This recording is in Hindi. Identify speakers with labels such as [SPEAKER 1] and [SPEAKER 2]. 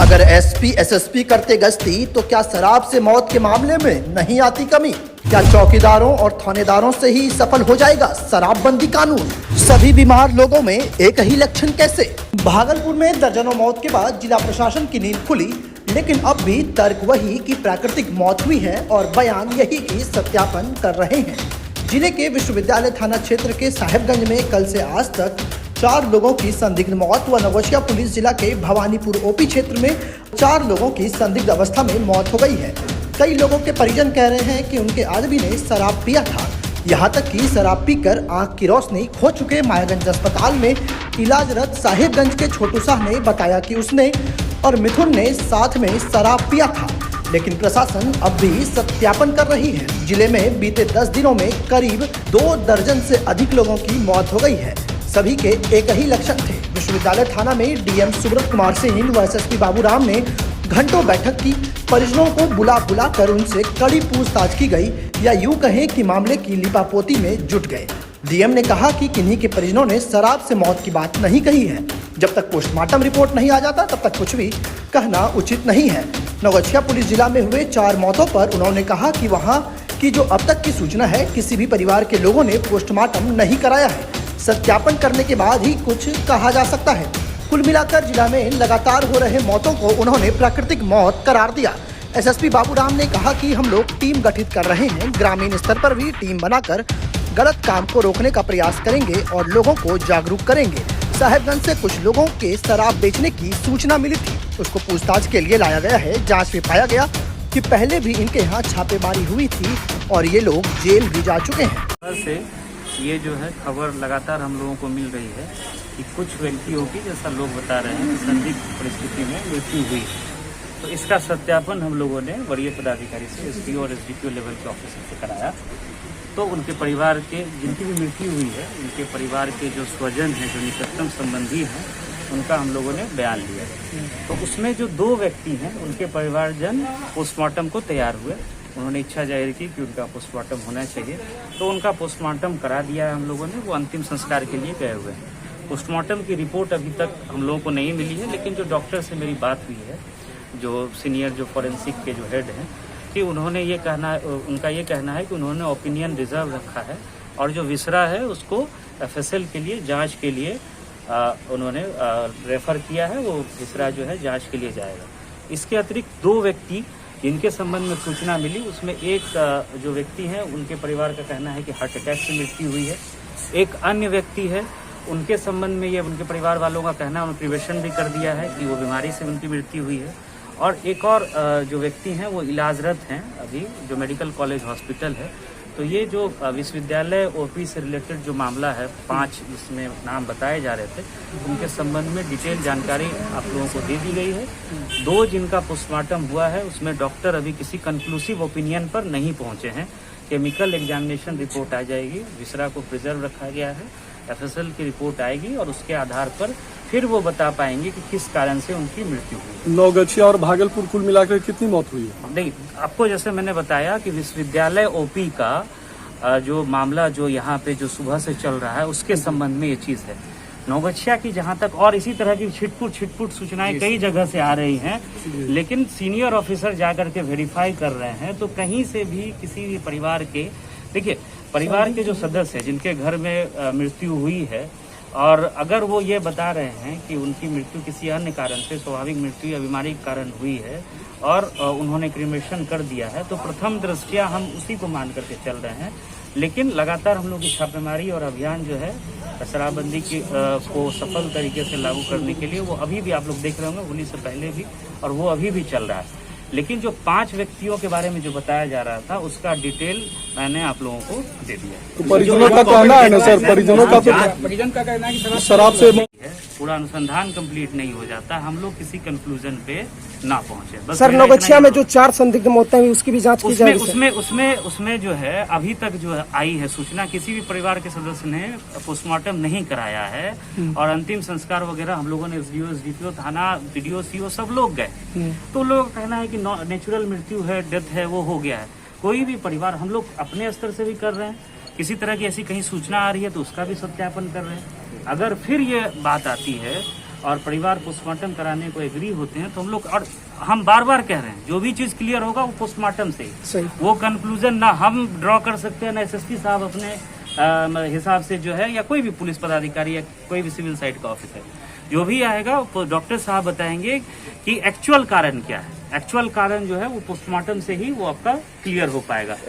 [SPEAKER 1] अगर एसपी एसएसपी करते गश्ती तो क्या शराब से मौत के मामले में नहीं आती कमी? क्या चौकीदारों और थानेदारों से ही सफल हो जाएगा शराबबंदी कानून? सभी बीमार लोगों में एक ही लक्षण कैसे? भागलपुर में दर्जनों मौत के बाद जिला प्रशासन की नींद खुली, लेकिन अब भी तर्क वही कि प्राकृतिक मौत हुई है और बयान यही की सत्यापन कर रहे हैं। जिले के विश्वविद्यालय थाना क्षेत्र के साहेबगंज में कल से आज तक 4 लोगों की संदिग्ध मौत व नवगछिया पुलिस जिला के भवानीपुर ओपी क्षेत्र में 4 लोगों की संदिग्ध अवस्था में मौत हो गई है। कई लोगों के परिजन कह रहे हैं कि उनके आदमी ने शराब पिया था। यहाँ तक कि शराब पीकर आंख की रोशनी खो चुके मायागंज अस्पताल में इलाजरत साहेबगंज के छोटू शाह ने बताया कि उसने और मिथुन ने साथ में शराब पिया था, लेकिन प्रशासन अब भी सत्यापन कर रही है। जिले में बीते 10 दिनों में करीब 2 दर्जन से अधिक लोगों की मौत हो गई है। सभी के एक ही लक्षण थे। विश्वविद्यालय थाना में डीएम सुब्रत कुमार सिंह व एसएसपी बाबूराम ने घंटों बैठक की। परिजनों को बुला कर उनसे कड़ी पूछताछ की गई, या यूं कहें कि मामले की लिपापोती में जुट गए। डीएम ने कहा कि किन्हीं के परिजनों ने शराब से मौत की बात नहीं कही है। जब तक पोस्टमार्टम रिपोर्ट नहीं आ जाता तब तक कुछ भी कहना उचित नहीं है। नवगछिया पुलिस जिला में हुए 4 मौतों पर उन्होंने कहा कि वहां की जो अब तक की सूचना है, किसी भी परिवार के लोगों ने पोस्टमार्टम नहीं कराया है। सत्यापन करने के बाद ही कुछ कहा जा सकता है। कुल मिलाकर जिला में लगातार हो रहे मौतों को उन्होंने प्राकृतिक मौत करार दिया। एसएसपी बाबूराम ने कहा कि हम लोग टीम गठित कर रहे हैं, ग्रामीण स्तर पर भी टीम बनाकर गलत काम को रोकने का प्रयास करेंगे और लोगों को जागरूक करेंगे। साहेबगंज से कुछ लोगों के शराब बेचने की सूचना मिली थी, उसको पूछताछ के लिए लाया गया है। जांच में पाया गया कि पहले भी इनके यहाँ छापेमारी हुई थी और ये लोग जेल भी जा चुके हैं।
[SPEAKER 2] ये जो है खबर लगातार हम लोगों को मिल रही है कि कुछ व्यक्तियों की, जैसा लोग बता रहे हैं, संदिग्ध परिस्थिति में मृत्यु हुई है। तो इसका सत्यापन हम लोगों ने वरीय पदाधिकारी से, एसडीओ और एसडीपीओ लेवल के ऑफिसर से कराया। तो उनके परिवार के, जिनकी भी मृत्यु हुई है, उनके परिवार के जो स्वजन हैं, जो निकटतम संबंधी हैं, उनका हम लोगों ने बयान लिया। तो उसमें जो 2 व्यक्ति हैं, उनके परिवारजन पोस्टमार्टम को तैयार हुए। उन्होंने इच्छा जाहिर की कि उनका पोस्टमार्टम होना चाहिए, तो उनका पोस्टमार्टम करा दिया है हम लोगों ने। वो अंतिम संस्कार के लिए गए हुए हैं। पोस्टमार्टम की रिपोर्ट अभी तक हम लोगों को नहीं मिली है, लेकिन जो डॉक्टर से मेरी बात हुई है, जो सीनियर जो फॉरेंसिक के जो हेड हैं, कि उन्होंने ये कहना, उनका ये कहना है कि उन्होंने ओपिनियन रिजर्व रखा है और जो विसरा है उसको एफएसएल के लिए जाँच के लिए उन्होंने रेफर किया है। वो विसरा जो है जाँच के लिए जाएगा। इसके अतिरिक्त 2 व्यक्ति जिनके संबंध में सूचना मिली, उसमें एक जो व्यक्ति है, उनके परिवार का कहना है कि हार्ट अटैक से मृत्यु हुई है। एक अन्य व्यक्ति है, उनके संबंध में ये उनके परिवार वालों का कहना है, उन्होंने प्रिवेशन भी कर दिया है कि वो बीमारी से उनकी मृत्यु हुई है। और एक और जो व्यक्ति हैं वो इलाजरत हैं अभी, जो मेडिकल कॉलेज हॉस्पिटल है। तो ये जो विश्वविद्यालय ओपी से रिलेटेड जो मामला है, 5 जिसमें नाम बताए जा रहे थे, उनके संबंध में डिटेल जानकारी आप लोगों को दे दी गई है। 2 जिनका पोस्टमार्टम हुआ है, उसमें डॉक्टर अभी किसी कंक्लूसिव ओपिनियन पर नहीं पहुंचे हैं। केमिकल एग्जामिनेशन रिपोर्ट आ जाएगी, विसरा को प्रिजर्व रखा गया है, एफएसएल की रिपोर्ट आएगी और उसके आधार पर फिर वो बता पाएंगे कि किस कारण से उनकी मृत्यु हुई।
[SPEAKER 3] नवगछिया और भागलपुर कुल मिलाकर कितनी मौत हुई है?
[SPEAKER 2] नहीं, आपको जैसे मैंने बताया कि विश्वविद्यालय ओपी का जो मामला जो यहाँ पे जो सुबह से चल रहा है, उसके संबंध में ये चीज है। नवगछिया की जहाँ तक और इसी तरह की छिटपुट सूचनाएं कई जगह से आ रही हैं, लेकिन सीनियर ऑफिसर जाकर के वेरीफाई कर रहे हैं। तो कहीं से भी किसी भी परिवार के, देखिए परिवार के जो सदस्य हैं जिनके घर में मृत्यु हुई है, और अगर वो ये बता रहे हैं कि उनकी मृत्यु किसी अन्य कारण से, स्वाभाविक मृत्यु या बीमारी के कारण हुई है और उन्होंने क्रीमेशन कर दिया है, तो प्रथम दृष्टया हम उसी को मान करके चल रहे हैं। लेकिन लगातार हम लोग की छापेमारी और अभियान जो है शराबबंदी की को सफल तरीके से लागू करने के लिए, वो अभी भी आप लोग देख रहे होंगे, होली से पहले भी, और वो अभी भी चल रहा है। लेकिन जो 5 व्यक्तियों के बारे में जो बताया जा रहा था, उसका डिटेल मैंने आप लोगों को दे दिया।
[SPEAKER 3] तो परिजनों का कहना है ना सर, परिजन का कहना है कि शराब से
[SPEAKER 2] पूरा अनुसंधान कंप्लीट नहीं हो जाता, हम लोग किसी कंक्लूजन पे ना पहुंचे।
[SPEAKER 4] सर नवगछिया में जो 4 संदिग्ध मौतें हुई, उसकी भी जांच की जाएगी।
[SPEAKER 2] उसमें जो है अभी तक जो आई है सूचना, किसी भी परिवार के सदस्य ने पोस्टमार्टम नहीं कराया है और अंतिम संस्कार वगैरह हम लोगों ने एसडीओ, एसडीपीओ, थाना, पीडीओ, सीओ सब लोग गए। तो लोगों का कहना है कि नेचुरल मृत्यु है, डेथ है, वो हो गया है। कोई भी परिवार, हम लोग अपने स्तर से भी कर रहे हैं, किसी तरह की ऐसी कहीं सूचना आ रही है तो उसका भी सत्यापन कर रहे हैं। अगर फिर ये बात आती है और परिवार पोस्टमार्टम कराने को एग्री होते हैं तो हम लोग, और हम बार बार कह रहे हैं जो भी चीज क्लियर होगा वो पोस्टमार्टम से
[SPEAKER 4] सही।
[SPEAKER 2] वो कंक्लूजन ना हम ड्रॉ कर सकते हैं ना एसएसपी साहब अपने हिसाब से जो है, या कोई भी पुलिस पदाधिकारी या कोई भी सिविल साइड का ऑफिसर, जो भी आएगा वो डॉक्टर साहब बताएंगे कि एक्चुअल कारण क्या है। एक्चुअल कारण जो है वो पोस्टमार्टम से ही वो आपका क्लियर हो पाएगा।